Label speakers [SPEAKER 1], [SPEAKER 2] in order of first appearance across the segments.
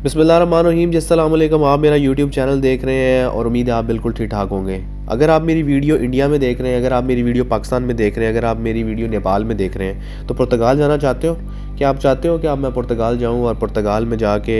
[SPEAKER 1] बिस्मिल्लाहिर्रहमानिर्रहीम। अस्सलाम वालेकुम। आप मेरा यूट्यूब चैनल देख रहे हैं और उम्मीद है आप बिल्कुल ठीक ठाक होंगे। अगर आप मेरी वीडियो इंडिया में देख रहे हैं, अगर आप मेरी वीडियो पाकिस्तान में देख रहे हैं, अगर आप मेरी वीडियो नेपाल में देख रहे हैं, तो पुर्तगाल जाना चाहते हो? क्या आप चाहते हो कि आप मैं पुर्तगाल जाऊं और पुर्तगाल में जाके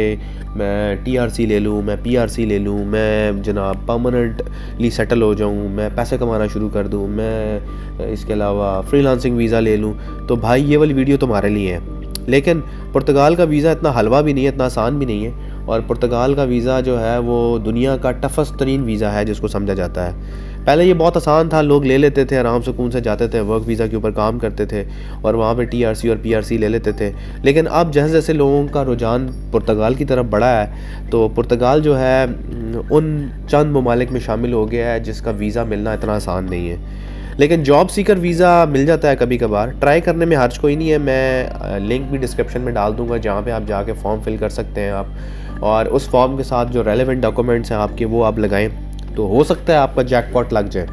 [SPEAKER 1] मैं TRC ले लूं, मैं PRC ले लूं, मैं जनाब परमानेंटली सेटल हो जाऊं, मैं पैसे कमाना शुरू कर दूं, मैं इसके अलावा फ्रीलांसिंग वीज़ा ले लूं? तो भाई ये वाली वीडियो तुम्हारे लिए है। लेकिन पुर्तगाल का वीज़ा इतना हलवा भी नहीं है, इतना आसान भी नहीं है। और पुर्तगाल का वीज़ा जो है वो दुनिया का टफेस्ट तरीन वीज़ा है जिसको समझा जाता है। पहले ये बहुत आसान था, लोग ले लेते थे, आराम सुकून से जाते थे, वर्क वीज़ा के ऊपर काम करते थे और वहाँ पे TRC और PRC ले लेते थे। लेकिन अब जैसे जैसे लोगों का रुझान पुर्तगाल की तरफ बढ़ा है, तो पुर्तगाल जो है उन चंद ममालिक में शामिल हो गया है जिसका वीज़ा मिलना इतना आसान नहीं है। लेकिन जॉब सीकर वीज़ा मिल जाता है कभी कभार, ट्राई करने में हर्ज कोई नहीं है। मैं लिंक भी डिस्क्रिप्शन में डाल दूंगा जहाँ पे आप जाके फॉर्म फिल कर सकते हैं आप, और उस फॉर्म के साथ जो रेलेवेंट डॉक्यूमेंट्स हैं आपके वो आप लगाएं, तो हो सकता है आपका जैकपॉट लग जाए।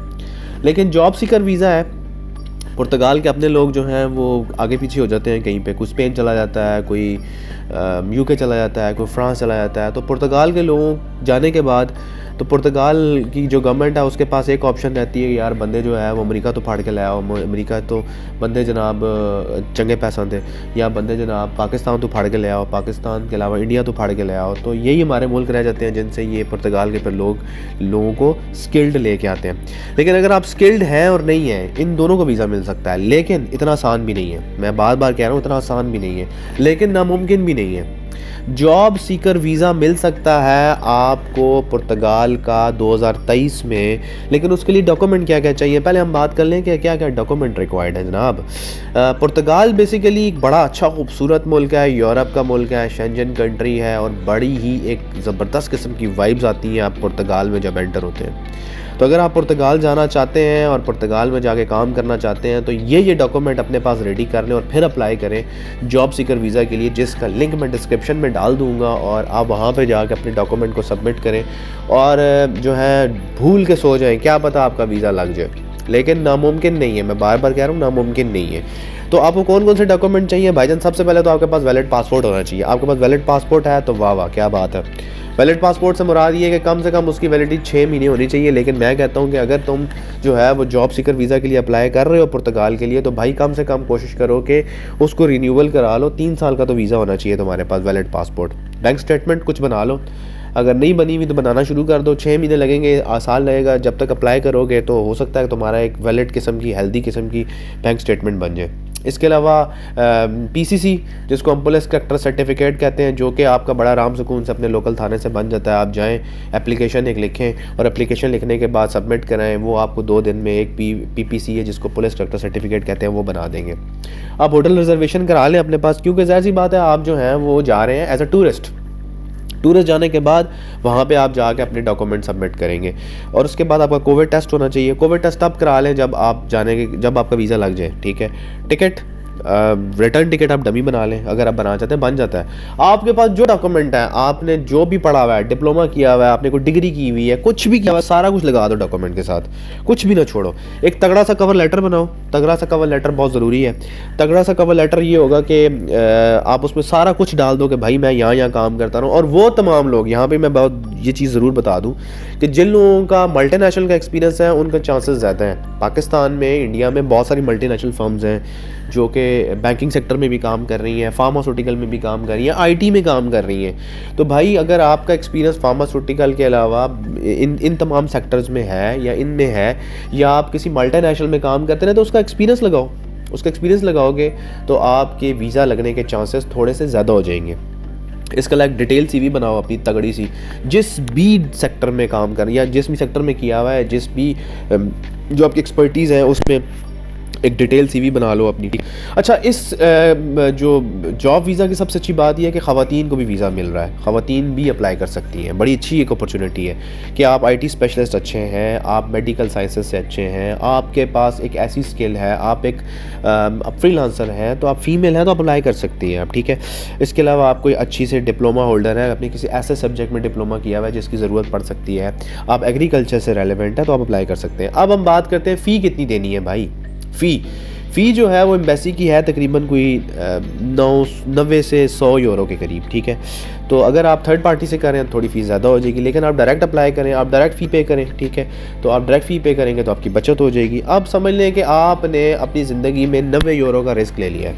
[SPEAKER 1] लेकिन जॉब सीकर वीज़ा है, पुर्तगाल के अपने लोग जो हैं वो आगे पीछे हो जाते हैं कहीं पे, कोई स्पेन चला जाता है, कोई UK चला जाता है, कोई फ्रांस चला जाता है। तो पुर्तगाल के लोगों जाने के बाद तो पुर्तगाल की जो गवर्नमेंट है उसके पास एक ऑप्शन रहती है, यार बंदे जो है वो अमेरिका तो फाड़ के ले आओ, अमेरिका तो बंदे जनाब चंगे पैसा थे, या बंदे जनाब पाकिस्तान तो फाड़ के ले आओ, पाकिस्तान के अलावा इंडिया तो फाड़ के ले आओ। तो यही हमारे मुल्क रह जाते हैं जिनसे ये पुर्तगाल के फिर लोगों को स्किल्ड लेके आते हैं। लेकिन अगर आप स्किल्ड हैं और नहीं हैं, इन दोनों को वीज़ा मिल सकता है, लेकिन इतना आसान भी नहीं है। मैं बार बार कह रहा हूँ, इतना आसान भी नहीं है, लेकिन नामुमकिन भी नहीं है। जॉब सीकर वीज़ा मिल सकता है आपको पुर्तगाल का 2023 में, लेकिन उसके लिए डॉक्यूमेंट क्या क्या चाहिए पहले हम बात कर लें कि क्या क्या डॉक्यूमेंट रिक्वायर्ड है जनाब। पुर्तगाल बेसिकली एक बड़ा अच्छा खूबसूरत मुल्क है, यूरोप का मुल्क है, शेंजन कंट्री है, और बड़ी ही एक ज़बरदस्त किस्म की वाइब्स आती हैं आप पुर्तगाल में जब एंटर होते हैं। तो अगर आप पुर्तगाल जाना चाहते हैं और पुर्तगाल में जाके काम करना चाहते हैं, तो ये डॉक्यूमेंट अपने पास रेडी कर लें और फिर अप्लाई करें जॉब सीकर वीज़ा के लिए, जिसका लिंक मैं डिस्क्रिप्शन में डाल दूंगा। और आप वहाँ पे जाके अपने डॉक्यूमेंट को सबमिट करें और जो है भूल के सो जाएं, क्या पता आपका वीज़ा लग जाए। लेकिन नामुमकिन नहीं है, मैं बार बार कह रहा हूँ, नामुमकिन नहीं है। तो आपको कौन कौन से डॉक्यूमेंट चाहिए भाईजान? सबसे पहले तो आपके पास वैलिड पासपोर्ट होना चाहिए। आपके पास वैलिड पासपोर्ट है तो वाह वाह क्या बात है। वैलिड पासपोर्ट से मुराद ये है कि कम से कम उसकी वैलिडिटी 6 महीने होनी चाहिए। लेकिन मैं कहता हूँ कि अगर तुम जो है वो जॉब सीकर वीज़ा के लिए अप्लाई कर रहे हो पुर्तगाल के लिए, तो भाई कम से कम कोशिश करो कि उसको रिन्यूअल करा लो। 3 साल का तो वीज़ा होना चाहिए तुम्हारे पास, वैलिड पासपोर्ट। बैंक स्टेटमेंट कुछ बना लो, अगर नहीं बनी हुई तो बनाना शुरू कर दो। 6 महीने लगेंगे, साल लगेगा, जब तक अप्लाई करोगे तो हो सकता है कि तुम्हारा एक वैलिड किस्म की, हेल्दी किस्म की बैंक स्टेटमेंट बन जाए। इसके अलावा PCC, जिसको हम पुलिस करेक्टर सर्टिफिकेट कहते हैं, जो कि आपका बड़ा आराम सुकून से अपने लोकल थाने से बन जाता है। आप जाएं, एप्लीकेशन एक लिखें और एप्लीकेशन लिखने के बाद सबमिट कराएं, वो आपको 2 दिन में एक PPC है जिसको पुलिस करेक्टर सर्टिफिकेट कहते हैं, वो बना देंगे। आप होटल रिजर्वेशन करा लें अपने पास, क्योंकि ज़ाहिर सी बात है आप जो हैं वो जा रहे हैं एज अ टूरिस्ट जाने के बाद वहाँ पे आप जाके अपने डॉक्यूमेंट सबमिट करेंगे। और उसके बाद आपका कोविड टेस्ट होना चाहिए। कोविड टेस्ट तब करा लें जब आप जब आपका वीज़ा लग जाए, ठीक है। टिकट, रिटर्न टिकट आप डमी बना लें, अगर आप बनाना चाहते हैं बन जाता है। आपके पास जो डॉक्यूमेंट है, आपने जो भी पढ़ा हुआ है, डिप्लोमा किया हुआ है, आपने कोई डिग्री की हुई है, कुछ भी किया हुआ है, सारा कुछ लगा दो डॉक्यूमेंट के साथ, कुछ भी ना छोड़ो। एक तगड़ा सा कवर लेटर बनाओ। तगड़ा सा कवर लेटर बहुत ज़रूरी है। तगड़ा सा कवर लेटर ये होगा कि आप उसमें सारा कुछ डाल दो कि भाई मैं यहाँ काम करता हूँ। और वो तमाम लोग, यहाँ पर मैं बहुत ये चीज़ ज़रूर बता दूँ कि जिन लोगों का मल्टीनेशनल का एक्सपीरियंस है उनका चांसेस ज़्यादा हैं। पाकिस्तान में, इंडिया में बहुत सारी मल्टीनेशनल फर्म्स हैं जो कि बैंकिंग सेक्टर में भी काम कर रही हैं, फार्मास्यूटिकल में भी काम कर रही हैं, IT में काम कर रही हैं। तो भाई अगर आपका एक्सपीरियंस फार्मास्यूटिकल के अलावा इन तमाम सेक्टर्स में है या इनमें है, या आप किसी मल्टीनेशनल में काम करते हैं, तो उसका एक्सपीरियंस लगाओ। उसका एक्सपीरियंस लगाओगे तो आपके वीज़ा लगने के चांसेस थोड़े से ज़्यादा हो जाएंगे। इसका लाइक डिटेल CV बनाओ अपनी तगड़ी सी, जिस भी सेक्टर में काम कर, या जिस भी सेक्टर में किया हुआ है, जिस भी जो आपकी एक्सपर्टीज़ है उसमें एक डिटेल CV बना लो अपनी। अच्छा, इस जो जॉब वीज़ा की सबसे अच्छी बात यह है कि ख़वातीन को भी वीज़ा मिल रहा है, ख़वातीन भी अप्लाई कर सकती हैं। बड़ी अच्छी एक अपॉर्चुनिटी है कि आप IT स्पेशलिस्ट अच्छे हैं, आप मेडिकल साइंसेस से अच्छे हैं, आपके पास एक ऐसी स्किल है, आप एक फ्रीलांसर हैं, तो आप फीमेल हैं तो आप अप्लाई कर सकती हैं आप, ठीक है। इसके अलावा आप कोई अच्छी से डिप्लोमा होल्डर है, अपने किसी ऐसे सब्जेक्ट में डिप्लोमा किया हुआ है जिसकी ज़रूरत पड़ सकती है, आप एग्रीकल्चर से रेलिवेंट है तो आप अप्लाई कर सकते हैं। अब हम बात करते हैं फ़ी कितनी देनी है भाई। फ़ी जो है वो एम्बेसी की है तकरीबन कोई 90 से 100 यूरो के करीब, ठीक है। तो अगर आप थर्ड पार्टी से करें थोड़ी फ़ीस ज़्यादा हो जाएगी, लेकिन आप डायरेक्ट अप्लाई करें, आप डायरेक्ट फ़ी पे करें, ठीक है। तो आप डायरेक्ट फ़ी पे करेंगे तो आपकी बचत हो जाएगी। अब समझ लें कि आपने अपनी ज़िंदगी में 90 यूरो का रिस्क ले लिया है,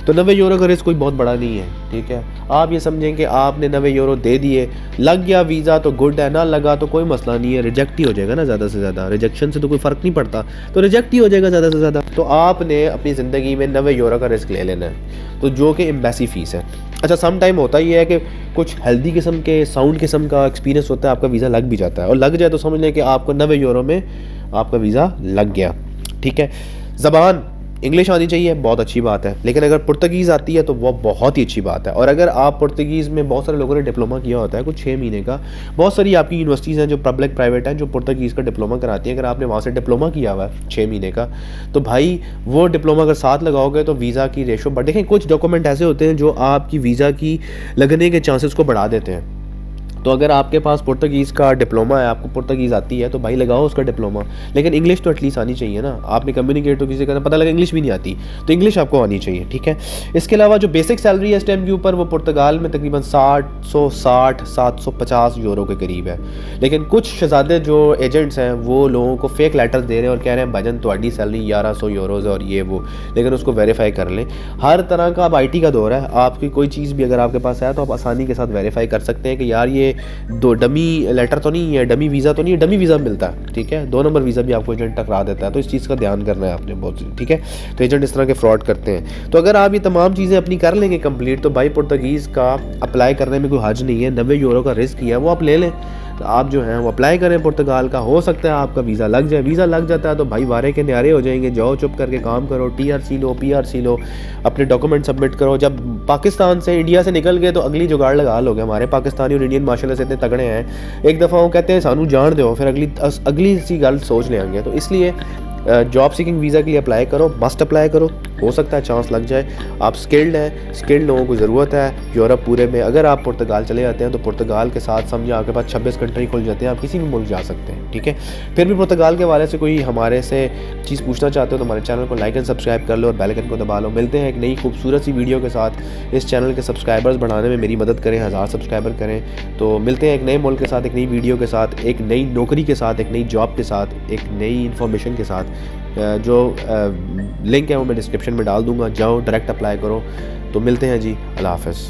[SPEAKER 1] तो 90 यूरो का रिस्क कोई बहुत बड़ा नहीं है, ठीक है। आप ये समझें कि आपने 90 यूरो दे दिए, लग गया वीज़ा तो गुड है, ना लगा तो कोई मसला नहीं है, रिजेक्ट ही हो जाएगा ना ज़्यादा से ज़्यादा, रिजेक्शन से तो कोई फ़र्क नहीं पड़ता, तो रिजेक्ट ही हो जाएगा ज़्यादा से ज़्यादा। तो आपने अपनी ज़िंदगी में 90 यूरो का रिस्क ले लेना है, तो जो कि एम्बेसी फ़ीस है। अच्छा, सम टाइम होता ही है कि कुछ हेल्दी किस्म के साउंड किस्म का एक्सपीरियंस होता है, आपका वीज़ा लग भी जाता है, और लग जाए तो समझ लें कि आपको 90 यूरो में आपका वीज़ा लग गया, ठीक है। ज़बान इंग्लिश आनी चाहिए, बहुत अच्छी बात है, लेकिन अगर पुर्तगीज़ आती है तो वो बहुत ही अच्छी बात है। और अगर आप पुर्तगीज़ में, बहुत सारे लोगों ने डिप्लोमा किया होता है कुछ 6 महीने का, बहुत सारी आपकी यूनिवर्सिटीज़ हैं जो पब्लिक प्राइवेट हैं जो पुर्तगीज़ का डिप्लोमा कराती हैं। अगर आपने वहाँ से डिप्लोमा किया हुआ है 6 महीने का, तो भाई वो डिप्लोमा अगर साथ लगाओगे तो वीज़ा की रेशो बढ़, देखें कुछ डॉक्यूमेंट ऐसे होते हैं जो आपकी वीज़ा की लगने के चांसेस को बढ़ा देते हैं। तो अगर आपके पास पुर्तगीज़ का डिप्लोमा है, आपको पुर्तगीज़ आती है, तो भाई लगाओ उसका डिप्लोमा, लेकिन इंग्लिश तो एटलीस्ट आनी चाहिए ना। आपने कम्युनिकेट तो किसी से करना, पता लगा इंग्लिश भी नहीं आती, तो इंग्लिश आपको आनी चाहिए, ठीक है। इसके अलावा जो बेसिक सैलरी है इस टाइम के ऊपर, वो पुर्तगाल में तकरीबन 750 यूरो के करीब है। लेकिन कुछ शहजादे जो एजेंट्स हैं वो लोगों को फेक लेटर दे रहे हैं और कह रहे हैं भाईजान तुम्हारी सैलरी 1100 यूरोज़ और ये वो, लेकिन उसको वेरीफाई कर लें। हर तरह का अब IT का दौर है, आपकी कोई चीज़ भी अगर आपके पास है तो आप आसानी के साथ वेरीफाई कर सकते हैं कि यार ये दो डमी लेटर तो नहीं है, डमी वीज़ा तो नहीं है, डमी वीज़ा मिलता है, ठीक है। 2 नंबर वीज़ा भी आपको एजेंट टकरा देता है, तो इस चीज़ का ध्यान करना है आपने बहुत, ठीक है। तो एजेंट इस तरह के फ्रॉड करते हैं। तो अगर आप ये तमाम चीज़ें अपनी कर लेंगे कंप्लीट, तो भाई पुर्तगीज़ का अप्लाई करने में कोई हर्ज नहीं है। 90 यूरो का रिस्क किया वो आप ले लें, तो आप जो हैं वो अप्लाई करें पुर्तगाल का, हो सकता है आपका वीज़ा लग जाए। वीज़ा लग जाता है तो भाई वारे के न्यारे हो जाएंगे, जाओ चुप करके काम करो, TRC लो, PRC लो, अपने डॉक्यूमेंट सबमिट करो। जब पाकिस्तान से, इंडिया से निकल गए तो अगली जुगाड़ लगा लोगे। हमारे पाकिस्तानी और इंडियन माशाल्लाह से इतने तगड़े हैं, एक दफ़ा वो कहते हैं सानू जान दो, फिर अगली सी गल सोच लेंगे। तो इसलिए जॉब सीकिंग वीज़ा के लिए अप्लाई करो, मस्ट अप्लाई करो, हो सकता है चांस लग जाए। आप स्किल्ड हैं, स्किल्ड लोगों को ज़रूरत है यूरोप पूरे में। अगर आप पुर्तगाल चले जाते हैं तो पुर्तगाल के साथ समझे आपके पास 26 कंट्री खुल जाते हैं, आप किसी भी मुल्क जा सकते हैं, ठीक है। फिर भी पुर्तगाल के वाले से कोई हमारे से चीज़ पूछना चाहते हो तो हमारे चैनल को लाइक एंड सब्सक्राइब कर लो और बेल आइकन को दबा लो। मिलते हैं एक नई खूबसूरत सी वीडियो के साथ। इस चैनल के सब्सक्राइबर्स बढ़ाने में मेरी मदद करें, 1000 सब्सक्राइबर करें। तो मिलते हैं एक नए मुल्क के साथ, एक नई वीडियो के साथ, एक नई नौकरी के साथ, एक नई जॉब के साथ, एक नई इन्फॉर्मेशन के साथ। जो लिंक है वो मैं डिस्क्रिप्शन में डाल दूँगा, जाओ डायरेक्ट अप्लाई करो। तो मिलते हैं जी, अल्लाह हाफ़िज़।